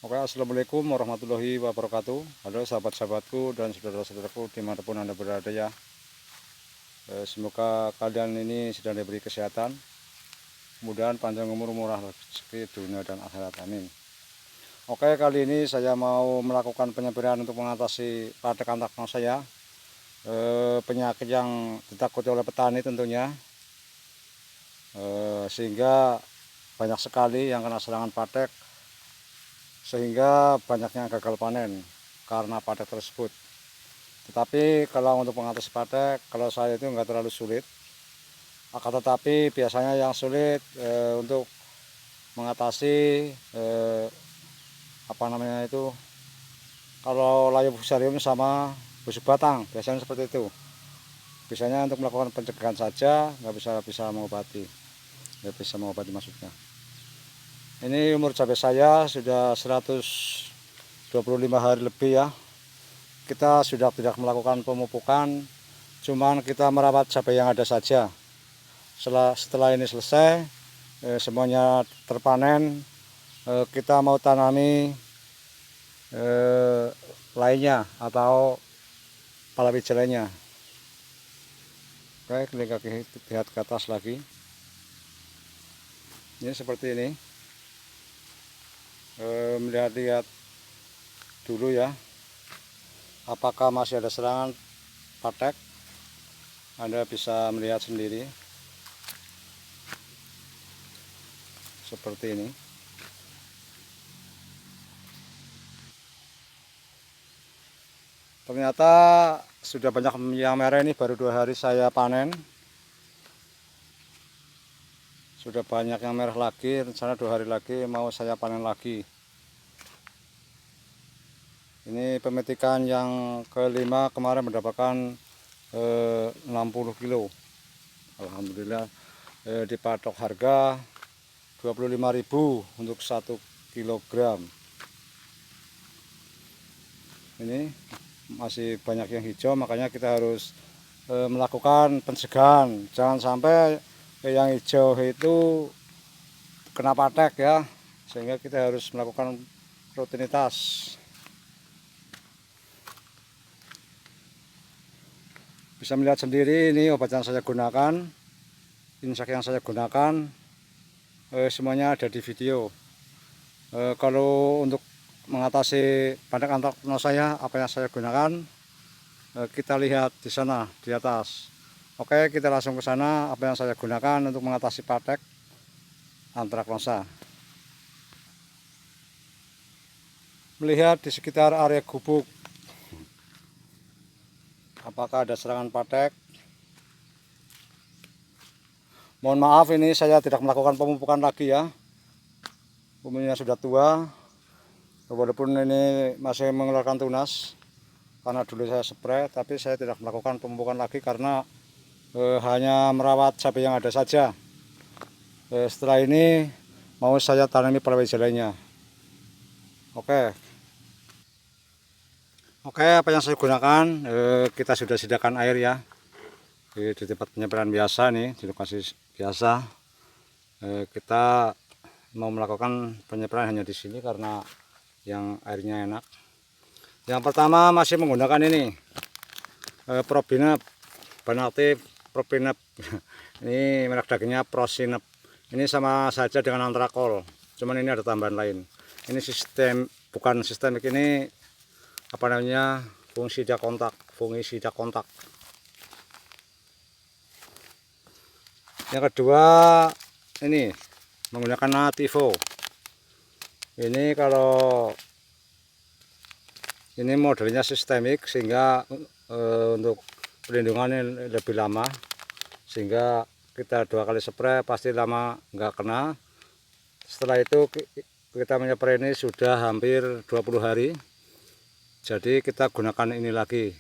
Oke, assalamualaikum warahmatullahi wabarakatuh. Halo sahabat-sahabatku dan saudara-saudaraku dimanapun Anda berada ya. Semoga kalian ini sedang diberi kesehatan, kemudian panjang umur, murah rezeki dunia dan akhirat, amin. Oke, kali ini saya mau melakukan penyemprotan untuk mengatasi patek antraknose saya, penyakit yang ditakuti oleh petani tentunya, sehingga banyak sekali yang kena serangan patek, sehingga banyaknya gagal panen karena patek tersebut. Tetapi kalau untuk mengatasi patek, kalau saya itu enggak terlalu sulit. Akan tetapi biasanya yang sulit untuk mengatasi kalau layu fusarium sama busuk batang, biasanya seperti itu. Biasanya untuk melakukan pencegahan saja, nggak bisa mengobati, nggak bisa mengobati maksudnya. Ini umur cabai saya sudah 125 hari lebih ya. Kita sudah tidak melakukan pemupukan, cuman kita merawat cabai yang ada saja. Setelah ini selesai, semuanya terpanen, kita mau tanami lainnya atau palawija lainnya. Oke, lihat ke atas lagi. Ini seperti ini. Melihat dulu ya, apakah masih ada serangan patek. Anda bisa melihat sendiri seperti ini. Ternyata sudah banyak yang merah. Ini baru 2 hari saya panen, sudah banyak yang merah lagi. Rencana 2 hari lagi mau saya panen lagi. Ini pemetikan yang kelima, kemarin mendapatkan 60 kilo. Alhamdulillah, dipatok harga 25.000 untuk 1 kilogram. Ini masih banyak yang hijau, makanya kita harus melakukan pencegahan. Jangan sampai yang hijau itu kena patek ya, sehingga kita harus melakukan rutinitas. Bisa melihat sendiri, ini obat yang saya gunakan, insek yang saya gunakan, semuanya ada di video. Kalau untuk mengatasi patek antraknose saya, apa yang saya gunakan, kita lihat di sana di atas. Oke, kita langsung ke sana, apa yang saya gunakan untuk mengatasi patek antraknose. Melihat di sekitar area gubuk, apakah ada serangan patek. Mohon maaf, ini saya tidak melakukan pemupukan lagi ya. Buminya sudah tua, walaupun ini masih mengeluarkan tunas karena dulu saya spray, tapi saya tidak melakukan pemupukan lagi karena hanya merawat cabai yang ada saja. Setelah ini mau saya tanami palawija lainnya. Oke, apa yang saya gunakan, kita sudah sediakan air ya di tempat penyeberangan biasa nih, di lokasi biasa. Kita mau melakukan penyeberangan hanya di sini karena yang airnya enak. Yang pertama masih menggunakan ini Probinep, bahan aktif Probinep. Ini merek dagingnya Prosinep. Ini sama saja dengan antrakol, cuman ini ada tambahan lain. Ini bukan sistemik, ini apa namanya, fungisida kontak. Yang kedua ini menggunakan Nativo. Ini kalau ini modelnya sistemik, sehingga untuk perlindungannya lebih lama, sehingga kita 2 kali spray pasti lama nggak kena. Setelah itu kita menyepray ini sudah hampir 20 hari, jadi kita gunakan ini lagi,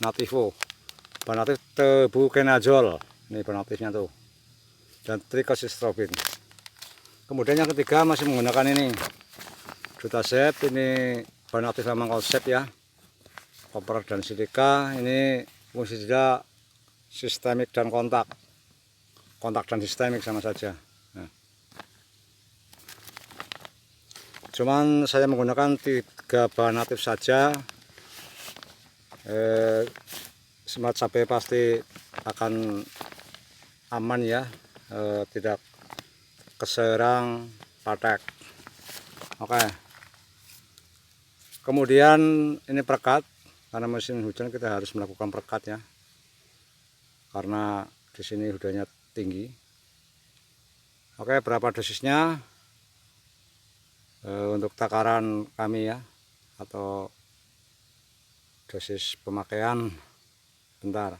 Nativo, bahan aktif tebuconazole, ini bahan aktifnya tuh, dan triclosystrobin. Kemudian yang ketiga masih menggunakan ini Dutasep, ini bahan aktif memang konsep ya, koper dan silika. Ini fungisida sistemik dan kontak dan sistemik sama saja. Nah, Cuman saya menggunakan 3 bahan aktif saja. Smart cabai pasti akan aman ya, tidak keserang patek. Oke. Kemudian ini perekat, karena musim hujan kita harus melakukan perekat ya, karena di sini hujannya tinggi. Oke, berapa dosisnya? Untuk takaran kami ya, atau dosis pemakaian, bentar.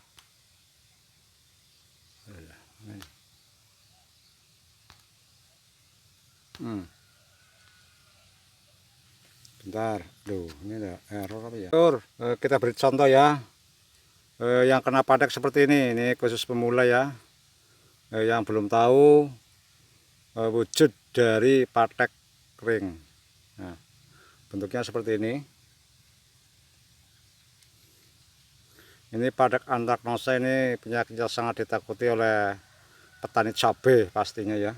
Bentar, ini ada error apa ya? Kita beri contoh ya, yang kena patek seperti ini khusus pemula ya, yang belum tahu wujud dari patek kering. Nah, bentuknya seperti ini. Ini patek antraknosa, ini penyakit yang sangat ditakuti oleh petani cabai pastinya ya.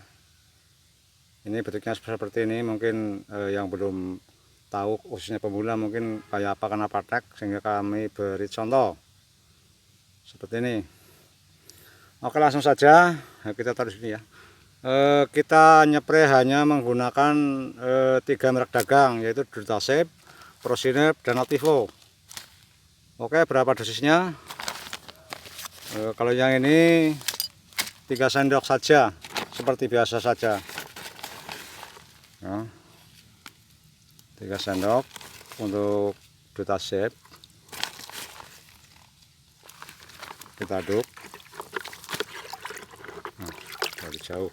Ini bentuknya seperti ini, mungkin yang belum tahu khususnya pemula mungkin kayak apa kena patek, sehingga kami beri contoh seperti ini. Oke, langsung saja kita taruh sini ya. Kita nyepray hanya menggunakan 3 merek dagang, yaitu Durtasep, Prosinep, dan Notivo. Oke, berapa dosisnya? Kalau yang ini 3 sendok saja, seperti biasa saja ya. 3 sendok untuk Durtasep. Kita aduk dari jauh.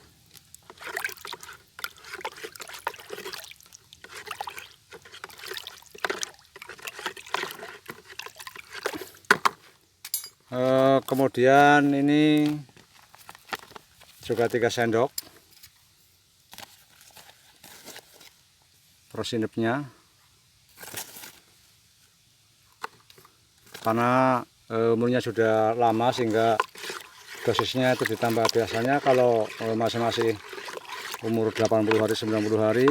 Kemudian ini juga 3 sendok Prosinepnya, karena umurnya sudah lama sehingga dosisnya itu ditambah. Biasanya kalau masih umur 80 hari 90 hari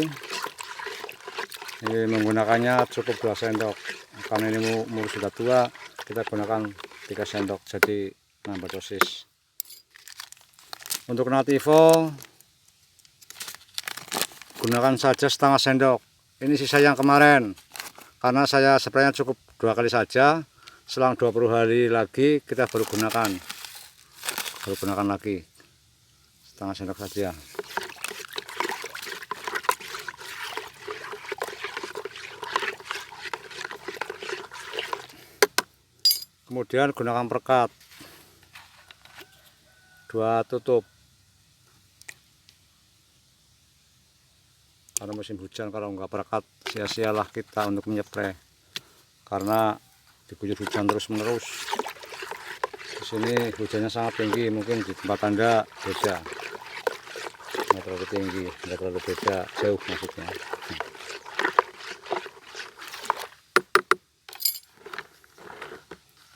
ini menggunakannya cukup 2 sendok. Karena ini umur sudah tua, kita gunakan 3 sendok, jadi nambah dosis. Untuk Notivo gunakan saja setengah sendok. Ini sisa yang kemarin, karena saya spraynya cukup 2 kali saja. Selang 20 hari lagi kita baru gunakan lagi setengah sendok saja. Kemudian gunakan perekat 2 tutup, karena musim hujan kalau nggak perekat sia-sialah kita untuk menyepray, karena diguyur hujan terus menerus. Di sini hujannya sangat tinggi, mungkin di tempat Anda beda, nggak terlalu tinggi, nggak terlalu beda, jauh maksudnya.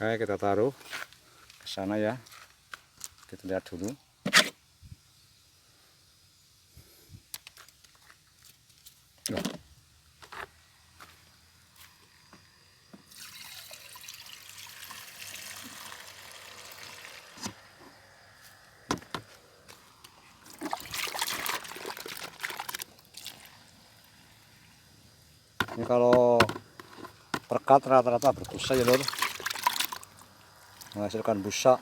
Oke, kita taruh ke sana ya, kita lihat dulu. Ini kalau perekat rata-rata berbusa ya lor, menghasilkan busa.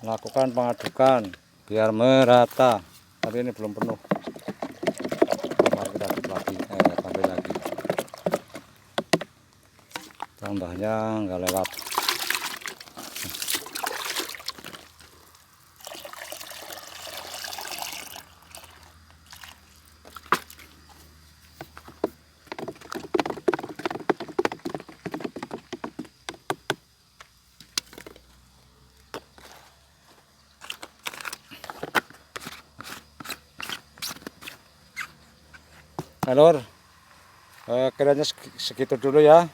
Lakukan pengadukan biar merata, tapi ini belum penuh. Mari kita aduk lagi, tambah lagi, tambahnya nggak lewat. Nah, lor, kiranya segitu dulu ya.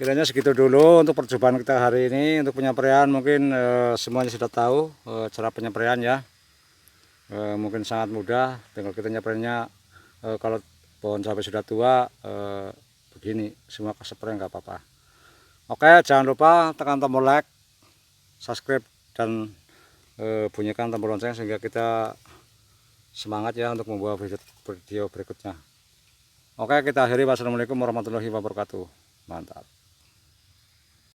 Kiranya segitu dulu untuk percobaan kita hari ini. Untuk penyampaian mungkin semuanya sudah tahu cara penyampaian ya. Mungkin sangat mudah, tinggal kita nyampainya kalau pohon cabai sudah tua begini, semua kesepreng nggak apa-apa. Oke, jangan lupa tekan tombol like, subscribe, dan bunyikan tombol lonceng sehingga kita semangat ya untuk membuat video berikutnya. Oke, kita akhiri. Wassalamualaikum warahmatullahi wabarakatuh. Mantap.